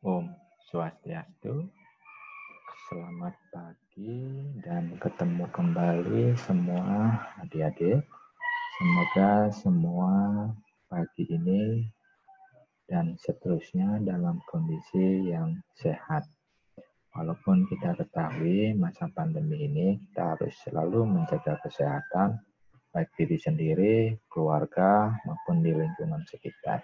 Om Swastiastu, selamat pagi dan ketemu kembali semua adik-adik. Semoga semua pagi ini dan seterusnya dalam kondisi yang sehat. Walaupun kita ketahui masa pandemi ini kita harus selalu menjaga kesehatan baik diri sendiri, keluarga maupun di lingkungan sekitar.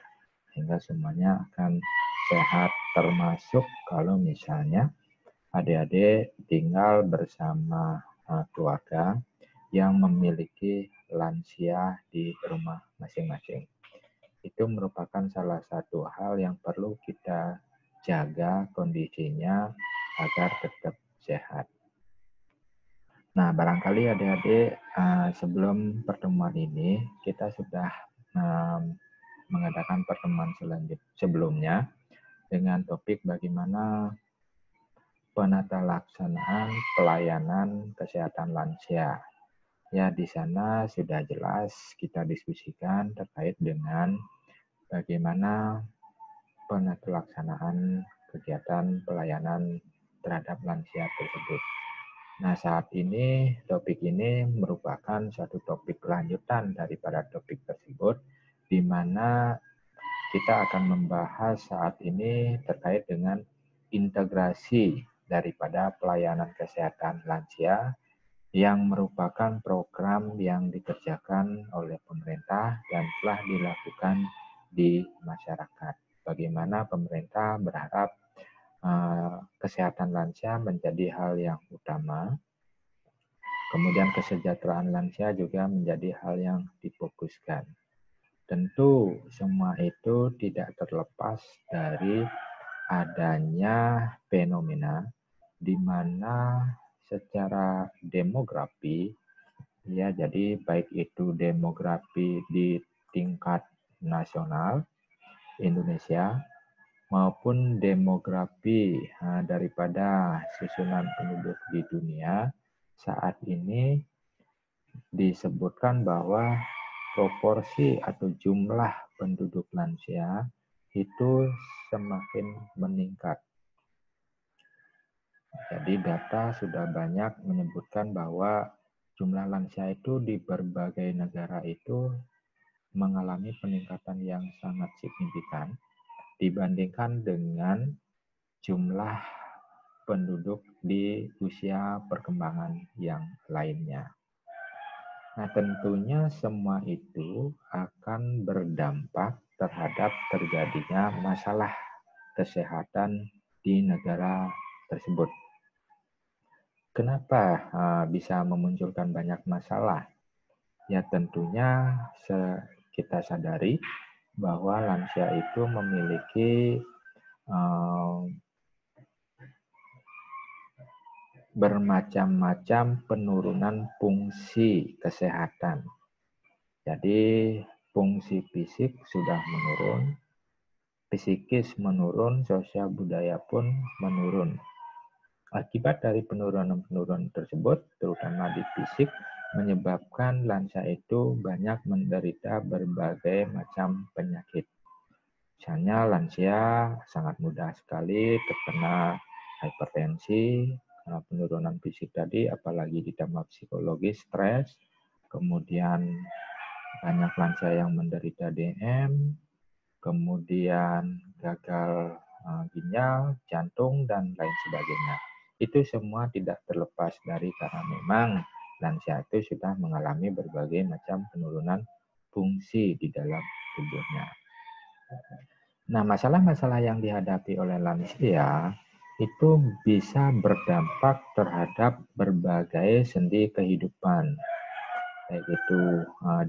Sehingga semuanya akan sehat, termasuk kalau misalnya adik-adik tinggal bersama keluarga yang memiliki lansia di rumah masing-masing. Itu merupakan salah satu hal yang perlu kita jaga kondisinya agar tetap sehat. Nah, barangkali adik-adik sebelum pertemuan ini kita sudah mengadakan pertemuan sebelumnya dengan topik bagaimana penata laksanaan pelayanan kesehatan lansia. Ya, di sana sudah jelas kita diskusikan terkait dengan bagaimana penata laksanaan kegiatan pelayanan terhadap lansia tersebut. Nah, saat ini topik ini merupakan suatu topik lanjutan daripada topik tersebut, di mana kita akan membahas saat ini terkait dengan integrasi daripada pelayanan kesehatan lansia yang merupakan program yang dikerjakan oleh pemerintah dan telah dilakukan di masyarakat. Bagaimana pemerintah berharap kesehatan lansia menjadi hal yang utama, kemudian kesejahteraan lansia juga menjadi hal yang difokuskan. Tentu semua itu tidak terlepas dari adanya fenomena di mana secara demografi, ya, jadi baik itu demografi di tingkat nasional Indonesia maupun demografi daripada susunan penduduk di dunia saat ini disebutkan bahwa proporsi atau jumlah penduduk lansia itu semakin meningkat. Jadi data sudah banyak menyebutkan bahwa jumlah lansia itu di berbagai negara itu mengalami peningkatan yang sangat signifikan dibandingkan dengan jumlah penduduk di usia perkembangan yang lainnya. Nah, tentunya semua itu akan berdampak terhadap terjadinya masalah kesehatan di negara tersebut. Kenapa bisa memunculkan banyak masalah? Ya, tentunya kita sadari bahwa lansia itu memiliki bermacam-macam penurunan fungsi kesehatan. Jadi fungsi fisik sudah menurun, psikis menurun, sosial budaya pun menurun. Akibat dari penurunan-penurunan tersebut, terutama di fisik, menyebabkan lansia itu banyak menderita berbagai macam penyakit. Misalnya lansia sangat mudah sekali terkena hipertensi, penurunan fisik tadi, apalagi ditambah psikologis, stres, kemudian banyak lansia yang menderita DM, kemudian gagal ginjal, jantung, dan lain sebagainya. Itu semua tidak terlepas dari karena memang lansia itu sudah mengalami berbagai macam penurunan fungsi di dalam tubuhnya. Nah, masalah-masalah yang dihadapi oleh lansia itu bisa berdampak terhadap berbagai sendi kehidupan, baik itu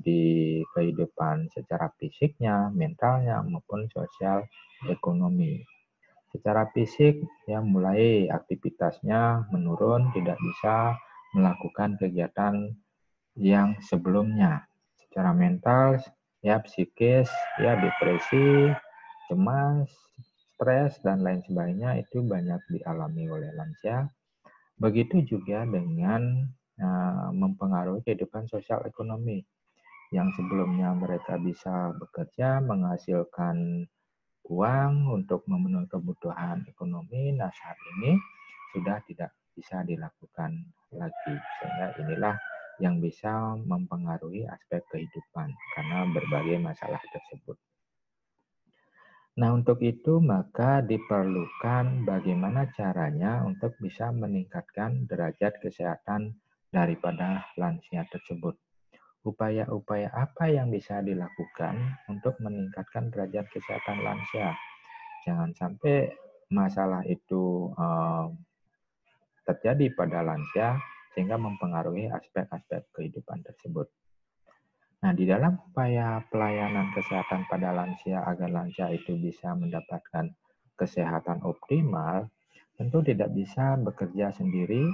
di kehidupan secara fisiknya, mentalnya, maupun sosial ekonomi. Secara fisik, ya mulai aktivitasnya menurun, tidak bisa melakukan kegiatan yang sebelumnya. Secara mental, ya psikis, ya depresi, cemas, stres, dan lain sebagainya itu banyak dialami oleh lansia. Begitu juga dengan mempengaruhi kehidupan sosial ekonomi yang sebelumnya mereka bisa bekerja menghasilkan uang untuk memenuhi kebutuhan ekonomi, nah saat ini sudah tidak bisa dilakukan lagi. Sehingga inilah yang bisa mempengaruhi aspek kehidupan karena berbagai masalah tersebut. Nah, untuk itu maka diperlukan bagaimana caranya untuk bisa meningkatkan derajat kesehatan daripada lansia tersebut. Upaya-upaya apa yang bisa dilakukan untuk meningkatkan derajat kesehatan lansia? Jangan sampai masalah itu terjadi pada lansia sehingga mempengaruhi aspek-aspek kehidupan tersebut. Nah, di dalam upaya pelayanan kesehatan pada lansia agar lansia itu bisa mendapatkan kesehatan optimal, tentu tidak bisa bekerja sendiri,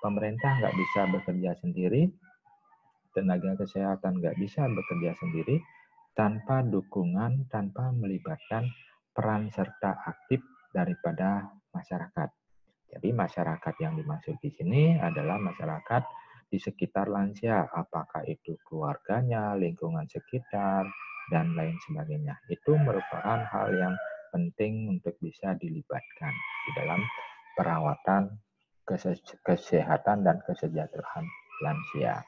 pemerintah nggak bisa bekerja sendiri, tenaga kesehatan nggak bisa bekerja sendiri, tanpa dukungan, tanpa melibatkan peran serta aktif daripada masyarakat. Jadi masyarakat yang dimaksud di sini adalah masyarakat di sekitar lansia, apakah itu keluarganya, lingkungan sekitar, dan lain sebagainya. Itu merupakan hal yang penting untuk bisa dilibatkan di dalam perawatan kesehatan dan kesejahteraan lansia.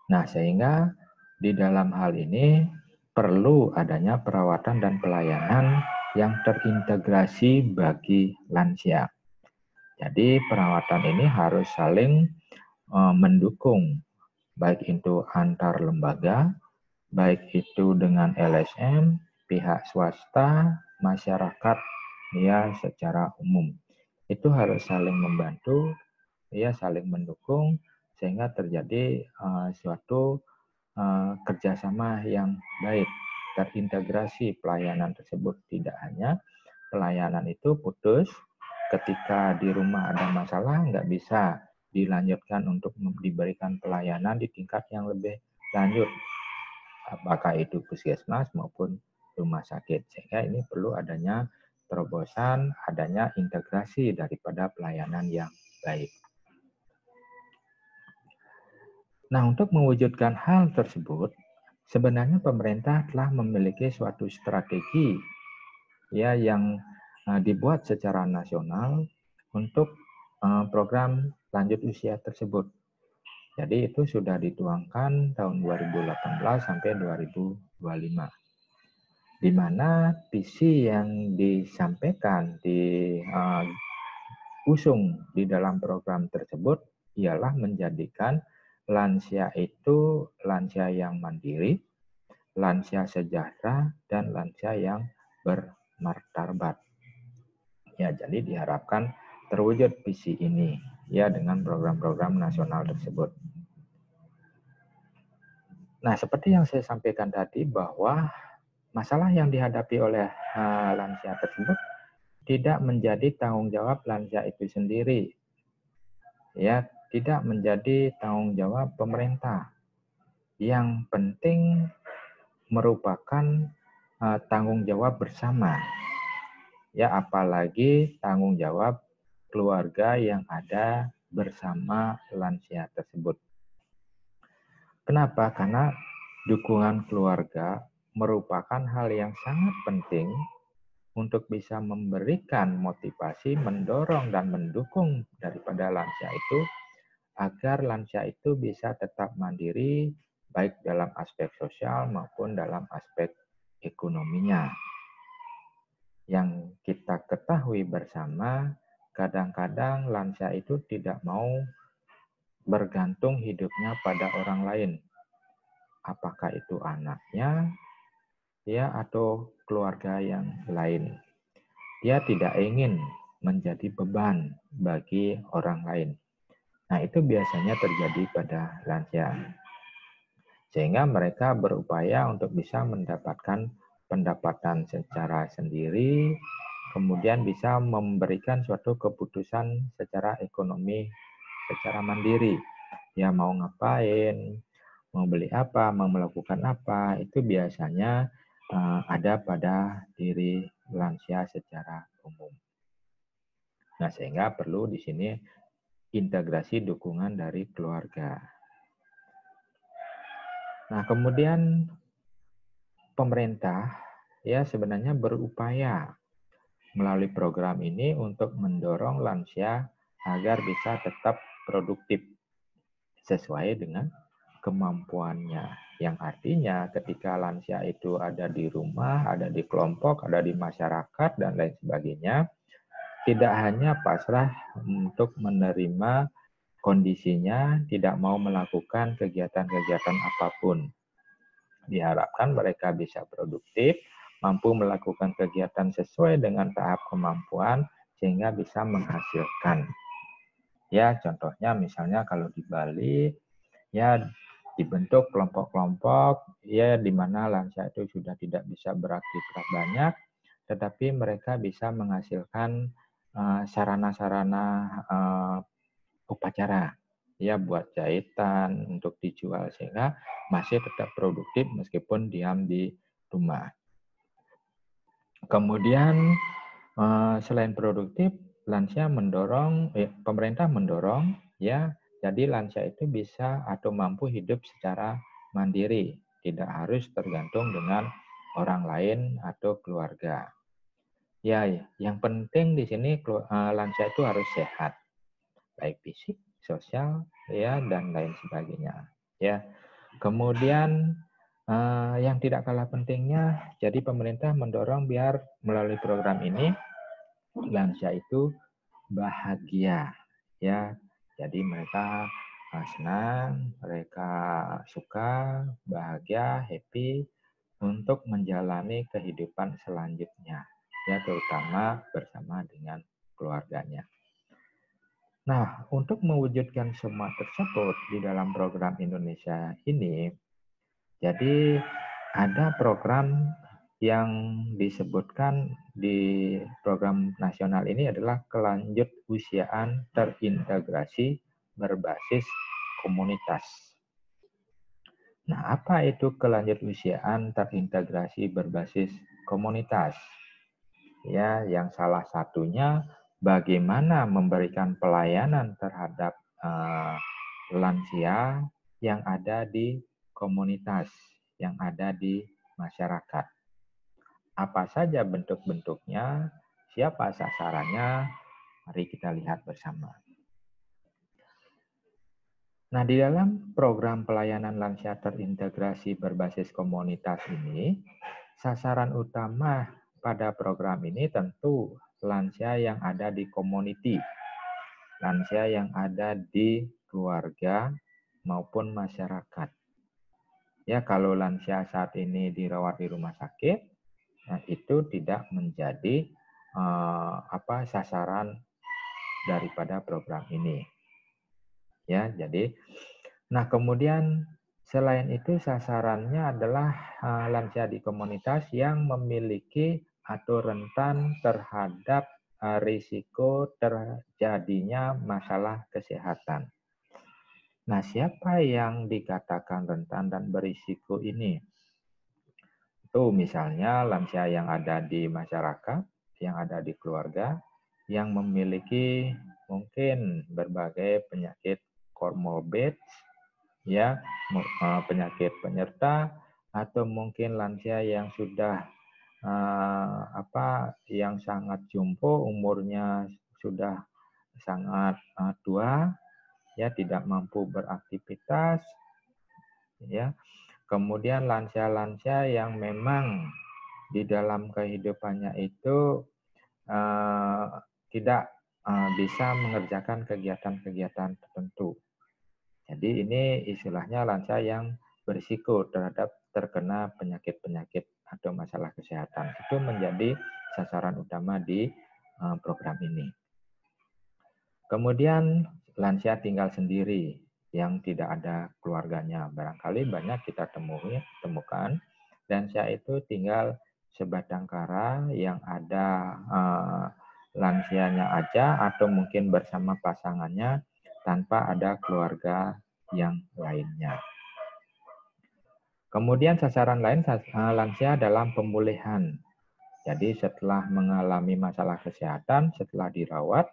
Nah, sehingga di dalam hal ini perlu adanya perawatan dan pelayanan yang terintegrasi bagi lansia. Jadi perawatan ini harus saling mendukung, baik itu antar lembaga, baik itu dengan LSM, pihak swasta, masyarakat, ya secara umum. Itu harus saling membantu, ya saling mendukung, sehingga terjadi suatu kerjasama yang baik, terintegrasi pelayanan tersebut. Tidak hanya pelayanan itu putus, ketika di rumah ada masalah nggak bisa dilanjutkan untuk diberikan pelayanan di tingkat yang lebih lanjut, apakah itu puskesmas maupun rumah sakit. Sehingga ini perlu adanya terobosan, adanya integrasi daripada pelayanan yang baik. Nah, untuk mewujudkan hal tersebut, sebenarnya pemerintah telah memiliki suatu strategi ya yang dibuat secara nasional untuk program lanjut usia tersebut. Jadi itu sudah dituangkan tahun 2018 sampai 2025. Di mana visi yang disampaikan usung di dalam program tersebut ialah menjadikan lansia itu lansia yang mandiri, lansia sejahtera, dan lansia yang bermartabat. Ya, jadi diharapkan terwujud visi ini ya dengan program-program nasional tersebut. Nah, seperti yang saya sampaikan tadi bahwa masalah yang dihadapi oleh lansia tersebut tidak menjadi tanggung jawab lansia itu sendiri. Ya, tidak menjadi tanggung jawab pemerintah. Yang penting merupakan tanggung jawab bersama. Ya, apalagi tanggung jawab keluarga yang ada bersama lansia tersebut. Kenapa? Karena dukungan keluarga merupakan hal yang sangat penting untuk bisa memberikan motivasi, mendorong dan mendukung daripada lansia itu agar lansia itu bisa tetap mandiri baik dalam aspek sosial maupun dalam aspek ekonominya. Yang kita ketahui bersama, kadang-kadang lansia itu tidak mau bergantung hidupnya pada orang lain. Apakah itu anaknya, ya atau keluarga yang lain. Dia tidak ingin menjadi beban bagi orang lain. Nah, itu biasanya terjadi pada lansia. Sehingga mereka berupaya untuk bisa mendapatkan pendapatan secara sendiri, kemudian bisa memberikan suatu keputusan secara ekonomi, secara mandiri. Ya mau ngapain, mau beli apa, mau melakukan apa, itu biasanya ada pada diri lansia secara umum. Nah, sehingga perlu di sini integrasi dukungan dari keluarga. Nah, kemudian pemerintah ya sebenarnya berupaya melalui program ini untuk mendorong lansia agar bisa tetap produktif sesuai dengan kemampuannya. Yang artinya ketika lansia itu ada di rumah, ada di kelompok, ada di masyarakat, dan lain sebagainya, tidak hanya pasrah untuk menerima kondisinya, tidak mau melakukan kegiatan-kegiatan apapun. Diharapkan mereka bisa produktif, mampu melakukan kegiatan sesuai dengan tahap kemampuan, sehingga bisa menghasilkan. Ya, contohnya misalnya kalau di Bali, ya dibentuk kelompok-kelompok, ya di mana lansia itu sudah tidak bisa beraktivitas banyak, tetapi mereka bisa menghasilkan sarana-sarana upacara, ya buat jahitan untuk dijual sehingga masih tetap produktif meskipun diam di rumah. Kemudian selain produktif, lansia mendorong, pemerintah mendorong ya, jadi lansia itu bisa atau mampu hidup secara mandiri, tidak harus tergantung dengan orang lain atau keluarga. Ya, yang penting di sini lansia itu harus sehat, baik fisik, sosial, ya dan lain sebagainya. Ya, kemudian yang tidak kalah pentingnya, jadi pemerintah mendorong biar melalui program ini lansia itu bahagia, ya. Jadi mereka senang, mereka suka, bahagia, happy untuk menjalani kehidupan selanjutnya, ya terutama bersama dengan keluarganya. Nah, untuk mewujudkan semua tersebut di dalam program Indonesia ini, jadi ada program yang disebutkan di program nasional ini adalah kelanjut usiaan terintegrasi berbasis komunitas. Nah, apa itu kelanjut usiaan terintegrasi berbasis komunitas? Ya, yang salah satunya bagaimana memberikan pelayanan terhadap lansia yang ada di komunitas, yang ada di masyarakat. Apa saja bentuk-bentuknya, siapa sasarannya, mari kita lihat bersama. Nah, di dalam program pelayanan lansia terintegrasi berbasis komunitas ini, sasaran utama pada program ini tentu lansia yang ada di community, lansia yang ada di keluarga maupun masyarakat. Ya, kalau lansia saat ini dirawat di rumah sakit, nah, itu tidak menjadi sasaran daripada program ini. Ya, jadi, nah kemudian selain itu sasarannya adalah lansia di komunitas yang memiliki atau rentan terhadap risiko terjadinya masalah kesehatan. Nah, siapa yang dikatakan rentan dan berisiko ini? Itu misalnya lansia yang ada di masyarakat, yang ada di keluarga, yang memiliki mungkin berbagai penyakit komorbid, ya, penyakit penyerta, atau mungkin lansia yang sudah yang sangat jumbo, umurnya sudah sangat tua, ya tidak mampu beraktivitas, ya. Kemudian lansia-lansia yang memang di dalam kehidupannya itu tidak bisa mengerjakan kegiatan-kegiatan tertentu. Jadi ini istilahnya lansia yang berisiko terhadap terkena penyakit-penyakit atau masalah kesehatan. Itu menjadi sasaran utama di program ini. Kemudian lansia tinggal sendiri yang tidak ada keluarganya. Barangkali banyak kita temukan lansia itu tinggal sebatang kara yang ada lansianya aja atau mungkin bersama pasangannya tanpa ada keluarga yang lainnya. Kemudian sasaran lain lansia dalam pemulihan. Jadi setelah mengalami masalah kesehatan, setelah dirawat,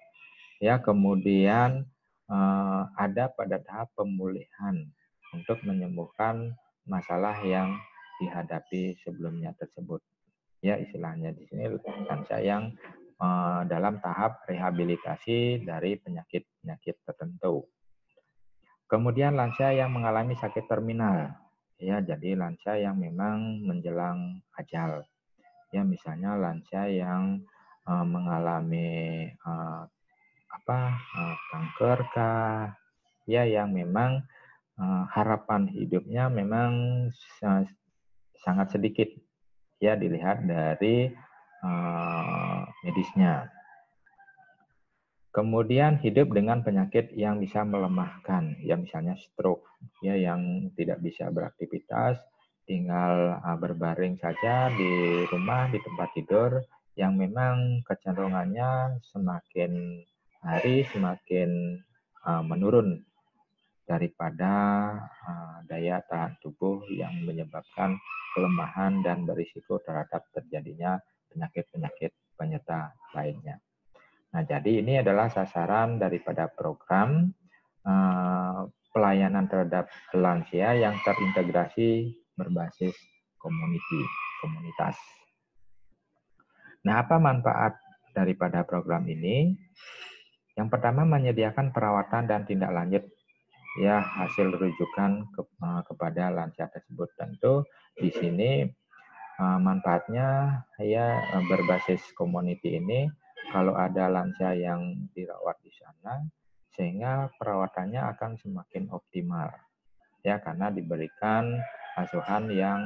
ya kemudian ada pada tahap pemulihan untuk menyembuhkan masalah yang dihadapi sebelumnya tersebut. Ya, istilahnya di sini lansia yang dalam tahap rehabilitasi dari penyakit-penyakit tertentu. Kemudian lansia yang mengalami sakit terminal. Ya, jadi lansia yang memang menjelang ajal. Ya, misalnya lansia yang mengalami kanker kah, ya yang memang harapan hidupnya memang sangat sedikit, ya dilihat dari medisnya. Kemudian hidup dengan penyakit yang bisa melemahkan, ya misalnya stroke, ya yang tidak bisa beraktivitas, tinggal berbaring saja di rumah, di tempat tidur, yang memang kecenderungannya semakin hari semakin menurun daripada daya tahan tubuh yang menyebabkan kelemahan dan berisiko terhadap terjadinya penyakit-penyakit penyerta lainnya. Nah, jadi ini adalah sasaran daripada program pelayanan terhadap lansia yang terintegrasi berbasis komunitas. Nah, apa manfaat daripada program ini? Yang pertama, menyediakan perawatan dan tindak lanjut ya hasil rujukan kepada lansia tersebut. Tentu di sini manfaatnya ya berbasis community ini. Kalau ada lansia yang dirawat di sana, sehingga perawatannya akan semakin optimal, ya karena diberikan asuhan yang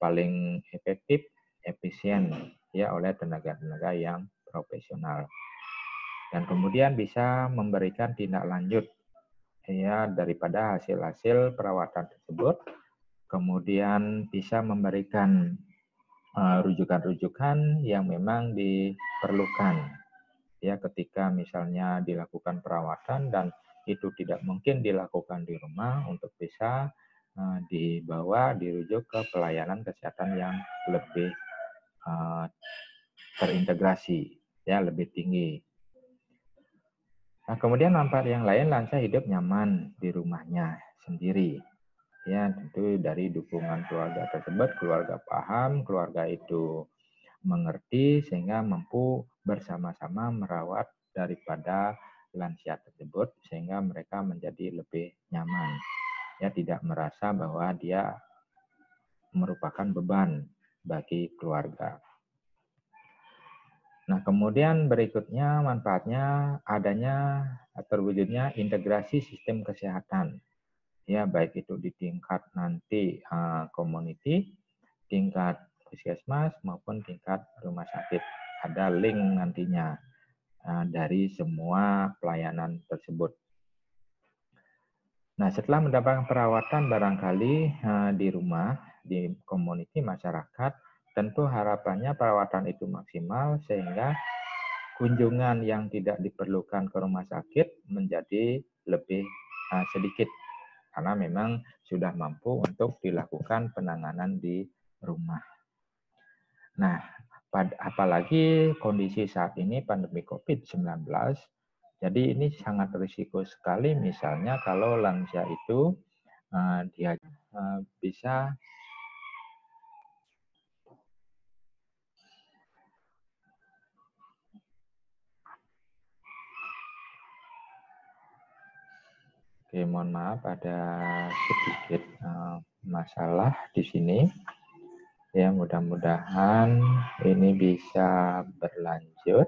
paling efektif, efisien, ya oleh tenaga-tenaga yang profesional. Dan kemudian bisa memberikan tindak lanjut, ya daripada hasil-hasil perawatan tersebut, kemudian bisa memberikan rujukan-rujukan yang memang diperlukan ya ketika misalnya dilakukan perawatan dan itu tidak mungkin dilakukan di rumah untuk bisa dirujuk ke pelayanan kesehatan yang lebih terintegrasi ya lebih tinggi. Nah, kemudian manfaat yang lain, lansia hidup nyaman di rumahnya sendiri. Ya, tentu dari dukungan keluarga tersebut, keluarga paham, keluarga itu mengerti sehingga mampu bersama-sama merawat daripada lansia tersebut sehingga mereka menjadi lebih nyaman. Ya, tidak merasa bahwa dia merupakan beban bagi keluarga. Nah, kemudian berikutnya manfaatnya adanya terwujudnya integrasi sistem kesehatan. Ya, baik itu di tingkat nanti community, tingkat puskesmas maupun tingkat rumah sakit. Ada link nantinya dari semua pelayanan tersebut. Nah, setelah mendapatkan perawatan barangkali di rumah, di community masyarakat, tentu harapannya perawatan itu maksimal sehingga kunjungan yang tidak diperlukan ke rumah sakit menjadi lebih sedikit. Karena memang sudah mampu untuk dilakukan penanganan di rumah. Nah, apalagi kondisi saat ini pandemi COVID-19, jadi ini sangat risiko sekali misalnya kalau lansia itu dia bisa Oke, mohon maaf ada sedikit masalah di sini. Ya, mudah-mudahan ini bisa berlanjut.